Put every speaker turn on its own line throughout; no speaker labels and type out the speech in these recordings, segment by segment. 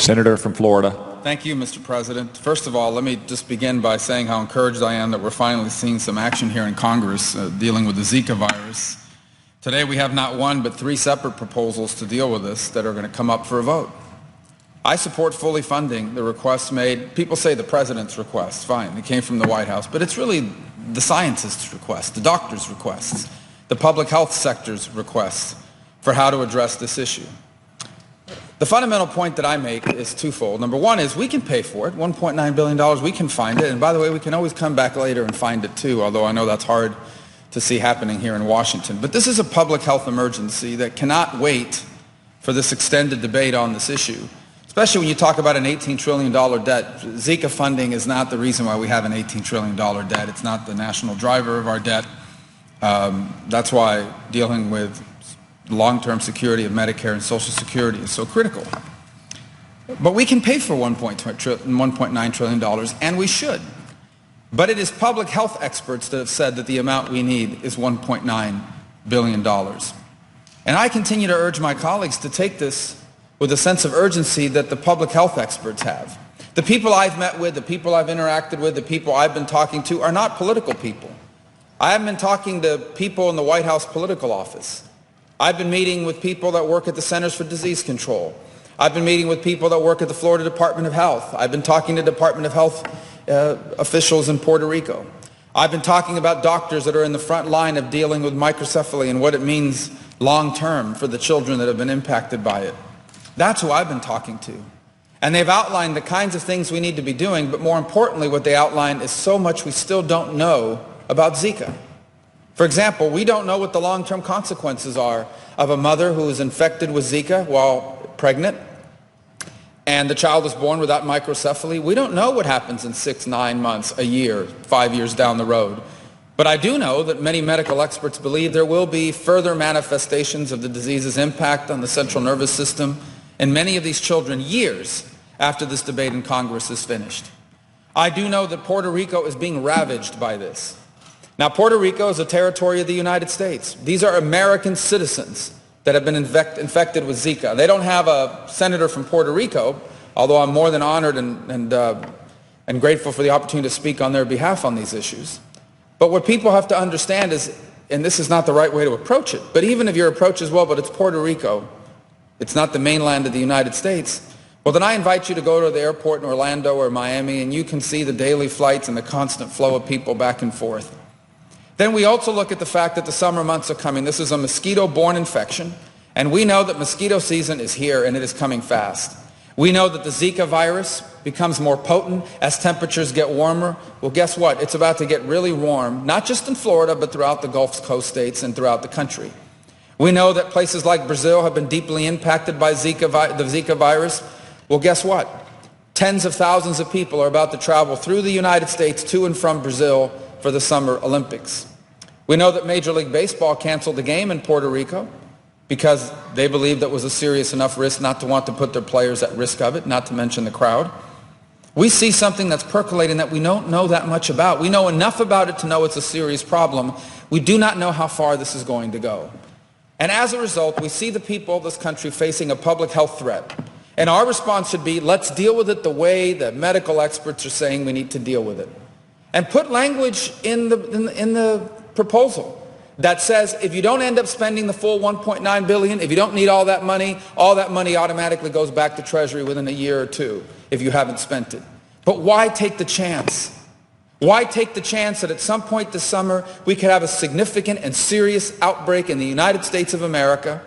Senator from Florida.
Thank you, Mr. President. First of all, let me just begin by saying how encouraged I am that we're finally seeing some action here in Congress dealing with the Zika virus. Today we have not one but three separate proposals to deal with this that are going to come up for a vote. I support fully funding the requests made. People say the president's request. Fine, it came from the White House, but it's really the scientists' requests, the doctors' requests, the public health sector's requests for how to address this issue. The fundamental point that I make is twofold. Number one is we can pay for it, $1.9 billion, we can find it. And by the way, we can always come back later and find it too, although I know that's hard to see happening here in Washington. But this is a public health emergency that cannot wait for this extended debate on this issue, especially when you talk about an $18 trillion debt. Zika funding is not the reason why we have an $18 trillion debt. It's not the national driver of our debt. That's why dealing with long-term security of Medicare and Social Security is so critical. But we can pay for $1.9 trillion, and we should. But it is public health experts that have said that the amount we need is $1.9 billion. And I continue to urge my colleagues to take this with a sense of urgency that the public health experts have. The people I've met with, the people I've interacted with, the people I've been talking to are not political people. I haven't been talking to people in the White House political office. I've been meeting with people that work at the Centers for Disease Control. I've been meeting with people that work at the Florida Department of Health. I've been talking to Department of Health officials in Puerto Rico. I've been talking about doctors that are in the front line of dealing with microcephaly and what it means long-term for the children that have been impacted by it. That's who I've been talking to. And they've outlined the kinds of things we need to be doing, but more importantly, what they outline is so much we still don't know about Zika. For example, we don't know what the long-term consequences are of a mother who is infected with Zika while pregnant and the child is born without microcephaly. We don't know what happens in 6, 9 months, a year, 5 years down the road. But I do know that many medical experts believe there will be further manifestations of the disease's impact on the central nervous system in many of these children years after this debate in Congress is finished. I do know that Puerto Rico is being ravaged by this. Now, Puerto Rico is a territory of the United States. These are American citizens that have been infected with Zika. They don't have a senator from Puerto Rico, although I'm more than honored and grateful for the opportunity to speak on their behalf on these issues. But what people have to understand is, and this is not the right way to approach it, but even if your approach is, well, but it's Puerto Rico, it's not the mainland of the United States, well, then I invite you to go to the airport in Orlando or Miami and you can see the daily flights and the constant flow of people back and forth. Then we also look at the fact that the summer months are coming. This is a mosquito-borne infection, and we know that mosquito season is here and it is coming fast. We know that the Zika virus becomes more potent as temperatures get warmer. Well, guess what? It's about to get really warm, not just in Florida, but throughout the Gulf Coast states and throughout the country. We know that places like Brazil have been deeply impacted by the Zika virus. Well, guess what? Tens of thousands of people are about to travel through the United States to and from Brazil for the Summer Olympics. We know that Major League Baseball canceled the game in Puerto Rico because they believed that was a serious enough risk not to want to put their players at risk of it, not to mention the crowd. We see something that's percolating that we don't know that much about. We know enough about it to know it's a serious problem. We do not know how far this is going to go. And as a result, we see the people of this country facing a public health threat. And our response should be, let's deal with it the way the medical experts are saying we need to deal with it. And put language in the proposal that says if you don't end up spending the full $1.9 billion, if you don't need all that money automatically goes back to Treasury within a year or two if you haven't spent it. But why take the chance? Why take the chance that at some point this summer we could have a significant and serious outbreak in the United States of America,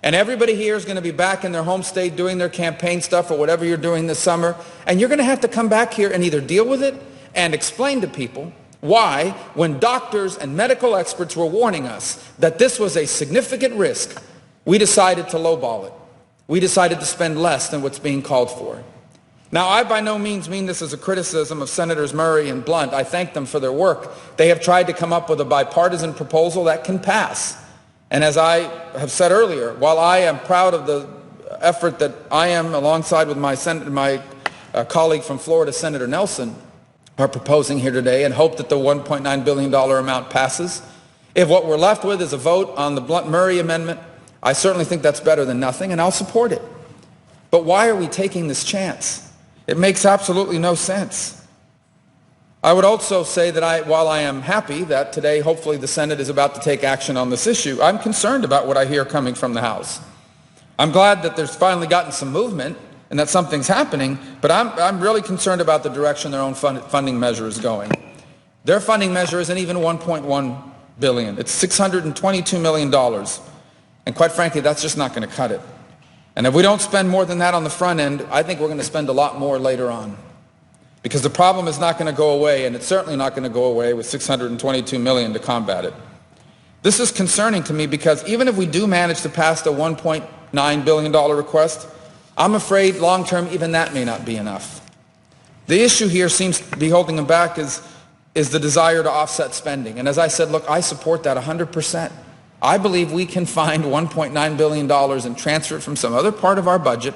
and everybody here is going to be back in their home state doing their campaign stuff or whatever you're doing this summer, and you're going to have to come back here and either deal with it and explain to people why, when doctors and medical experts were warning us that this was a significant risk, we decided to lowball it. We decided to spend less than what's being called for. Now, I by no means mean this as a criticism of Senators Murray and Blunt. I thank them for their work. They have tried to come up with a bipartisan proposal that can pass. And as I have said earlier, while I am proud of the effort that I am, alongside with my colleague from Florida, Senator Nelson, are proposing here today, and hope that the $1.9 billion amount passes. If what we're left with is a vote on the Blunt-Murray amendment, I certainly think that's better than nothing, and I'll support it. But why are we taking this chance? It makes absolutely no sense. I would also say that while I am happy that today hopefully the Senate is about to take action on this issue, I'm concerned about what I hear coming from the House. I'm glad that there's finally gotten some movement and that something's happening, but I'm really concerned about the direction their own funding measure is going. Their funding measure isn't even $1.1 billion. It's $622 million. And quite frankly, that's just not going to cut it. And if we don't spend more than that on the front end, I think we're going to spend a lot more later on. Because the problem is not going to go away, and it's certainly not going to go away with $622 million to combat it. This is concerning to me because even if we do manage to pass the $1.9 billion request, I'm afraid long-term even that may not be enough. The issue here seems to be holding them back is the desire to offset spending. And as I said, look, I support that 100%. I believe we can find $1.9 billion and transfer it from some other part of our budget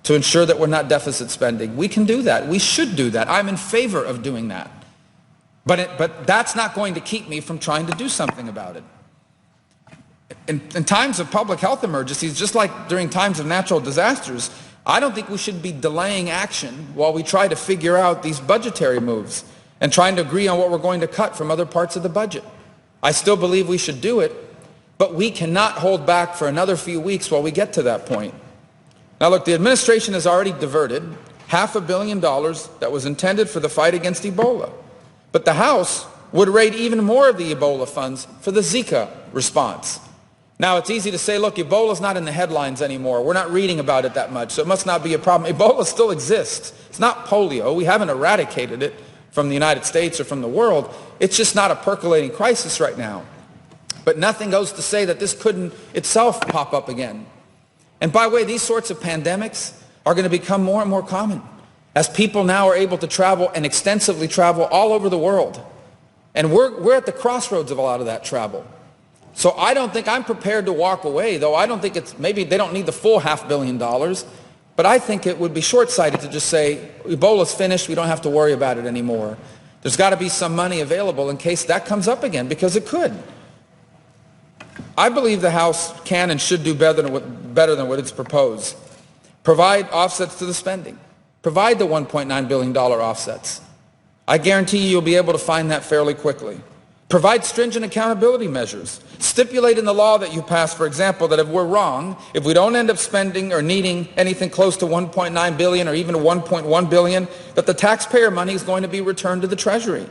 to ensure that we're not deficit spending. We can do that. We should do that. I'm in favor of doing that. But that's not going to keep me from trying to do something about it. In times of public health emergencies, just like during times of natural disasters, I don't think we should be delaying action while we try to figure out these budgetary moves and trying to agree on what we're going to cut from other parts of the budget. I still believe we should do it, but we cannot hold back for another few weeks while we get to that point. Now look, the administration has already diverted $500 million that was intended for the fight against Ebola. But the House would raid even more of the Ebola funds for the Zika response. Now it's easy to say, look, Ebola's not in the headlines anymore. We're not reading about it that much, so it must not be a problem. Ebola still exists. It's not polio. We haven't eradicated it from the United States or from the world. It's just not a percolating crisis right now. But nothing goes to say that this couldn't itself pop up again. And by the way, these sorts of pandemics are going to become more and more common as people now are able to travel and extensively travel all over the world. And we're at the crossroads of a lot of that travel. So I don't think I'm prepared to walk away, though I don't think maybe they don't need the full $500 million, but I think it would be short-sighted to just say, Ebola's finished, we don't have to worry about it anymore. There's got to be some money available in case that comes up again, because it could. I believe the House can and should do better than what it's proposed. Provide offsets to the spending. Provide the $1.9 billion offsets. I guarantee you'll be able to find that fairly quickly. Provide stringent accountability measures. Stipulate in the law that you pass, for example, that if we're wrong, if we don't end up spending or needing anything close to $1.9 billion or even $1.1 billion, that the taxpayer money is going to be returned to the Treasury.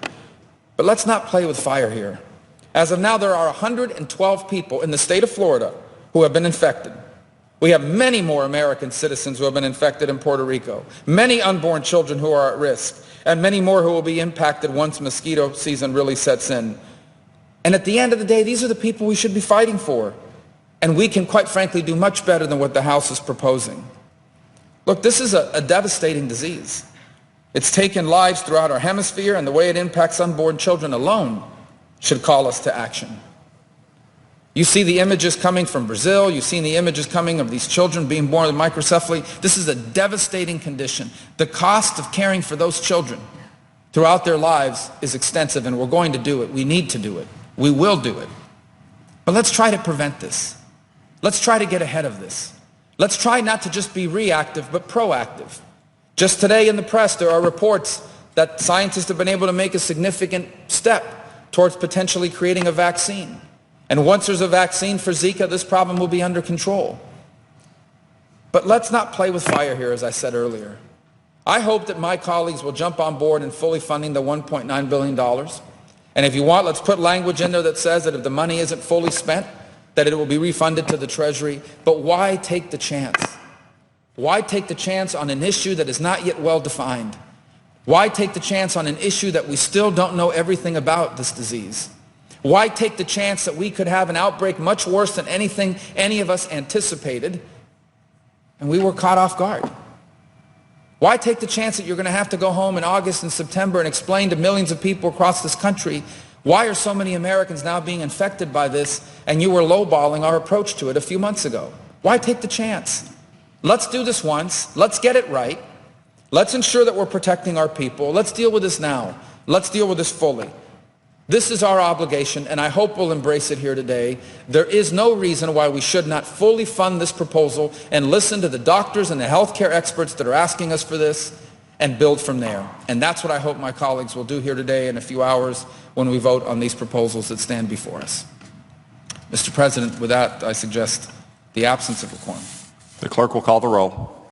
But let's not play with fire here. As of now, there are 112 people in the state of Florida who have been infected. We have many more American citizens who have been infected in Puerto Rico, many unborn children who are at risk, and many more who will be impacted once mosquito season really sets in. And at the end of the day, these are the people we should be fighting for. And we can, quite frankly, do much better than what the House is proposing. Look, this is a devastating disease. It's taken lives throughout our hemisphere, and the way it impacts unborn children alone should call us to action. You see the images coming from Brazil. You've seen the images coming of these children being born with microcephaly. This is a devastating condition. The cost of caring for those children throughout their lives is extensive, and we're going to do it. We need to do it. We will do it. But let's try to prevent this. Let's try to get ahead of this. Let's try not to just be reactive, but proactive. Just today in the press, there are reports that scientists have been able to make a significant step towards potentially creating a vaccine. And once there's a vaccine for Zika, this problem will be under control. But let's not play with fire here, as I said earlier. I hope that my colleagues will jump on board in fully funding the $1.9 billion. And if you want, let's put language in there that says that if the money isn't fully spent, that it will be refunded to the Treasury. But why take the chance? Why take the chance on an issue that is not yet well defined? Why take the chance on an issue that we still don't know everything about this disease? Why take the chance that we could have an outbreak much worse than anything any of us anticipated, and we were caught off guard? Why take the chance that you're going to have to go home in August and September and explain to millions of people across this country why are so many Americans now being infected by this, and you were lowballing our approach to it a few months ago? Why take the chance? Let's do this once. Let's get it right. Let's ensure that we're protecting our people. Let's deal with this now. Let's deal with this fully. This is our obligation, and I hope we'll embrace it here today. There is no reason why we should not fully fund this proposal and listen to the doctors and the healthcare experts that are asking us for this and build from there. And that's what I hope my colleagues will do here today in a few hours when we vote on these proposals that stand before us. Mr. President, with that, I suggest the absence of a quorum.
The clerk will call the roll.